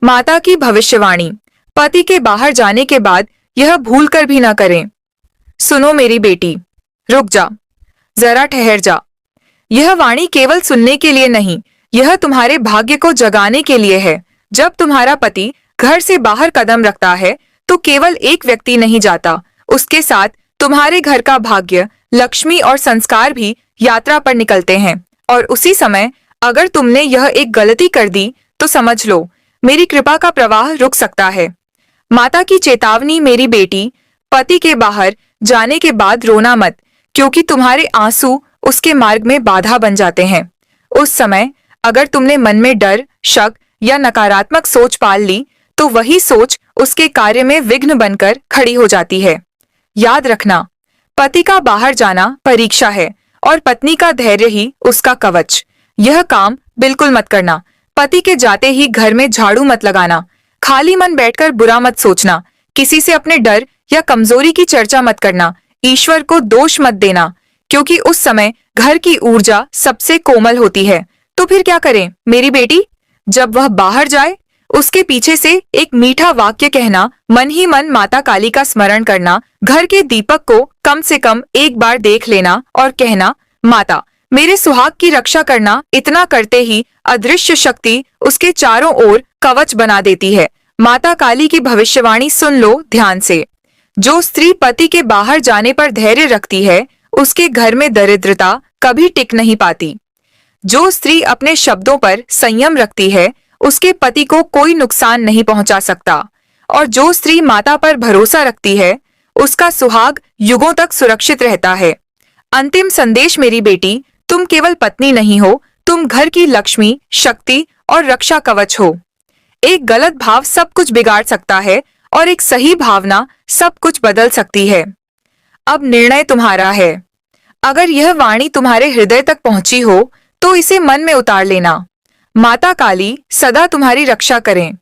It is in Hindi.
माता की भविष्यवाणी। पति के बाहर जाने के बाद यह भूल कर भी न करें। सुनो मेरी बेटी, रुक जा, जरा ठहर जा। यह वाणी केवल सुनने के लिए नहीं, यह तुम्हारे भाग्य को जगाने के लिए है। जब तुम्हारा पति घर से बाहर कदम रखता है तो केवल एक व्यक्ति नहीं जाता, उसके साथ तुम्हारे घर का भाग्य, लक्ष्मी और संस्कार भी यात्रा पर निकलते हैं। और उसी समय अगर तुमने यह एक गलती कर दी तो समझ लो, मेरी कृपा का प्रवाह रुक सकता है। माता की चेतावनी। मेरी बेटी, पति के बाहर जाने के बाद रोना मत, क्योंकि तुम्हारे आंसू उसके मार्ग में बाधा बन जाते हैं। उस समय अगर तुमने मन में डर, शक या नकारात्मक सोच पाल ली तो वही सोच उसके कार्य में विघ्न बनकर खड़ी हो जाती है। याद रखना, पति का बाहर जाना परीक्षा है और पत्नी का धैर्य ही उसका कवच। यह काम बिल्कुल मत करना। पति के जाते ही घर में झाड़ू मत लगाना। खाली मन बैठकर बुरा मत सोचना। किसी से अपने डर या कमजोरी की चर्चा मत करना। ईश्वर को दोष मत देना, क्योंकि उस समय घर की ऊर्जा सबसे कोमल होती है। तो फिर क्या करें मेरी बेटी? जब वह बाहर जाए, उसके पीछे से एक मीठा वाक्य कहना, मन ही मन माता काली का स्मरण करना, घर के दीपक को कम से कम एक बार देख लेना और कहना, माता मेरे सुहाग की रक्षा करना। इतना करते ही अदृश्य शक्ति उसके चारों ओर कवच बना देती है। माता काली की भविष्यवाणी सुन लो ध्यान से। जो स्त्री पति के बाहर जाने पर धैर्य रखती है, उसके घर में दरिद्रता कभी टिक नहीं पाती। जो स्त्री अपने शब्दों पर संयम रखती है, उसके पति को कोई नुकसान नहीं पहुंचा सकता। और जो स्त्री माता पर भरोसा रखती है, उसका सुहाग युगों तक सुरक्षित रहता है। अंतिम संदेश मेरी बेटी, तुम केवल पत्नी नहीं हो, तुम घर की लक्ष्मी, शक्ति और रक्षा कवच हो। एक गलत भाव सब कुछ बिगाड़ सकता है और एक सही भावना सब कुछ बदल सकती है। अब निर्णय तुम्हारा है। अगर यह वाणी तुम्हारे हृदय तक पहुंची हो तो इसे मन में उतार लेना। माता काली सदा तुम्हारी रक्षा करें।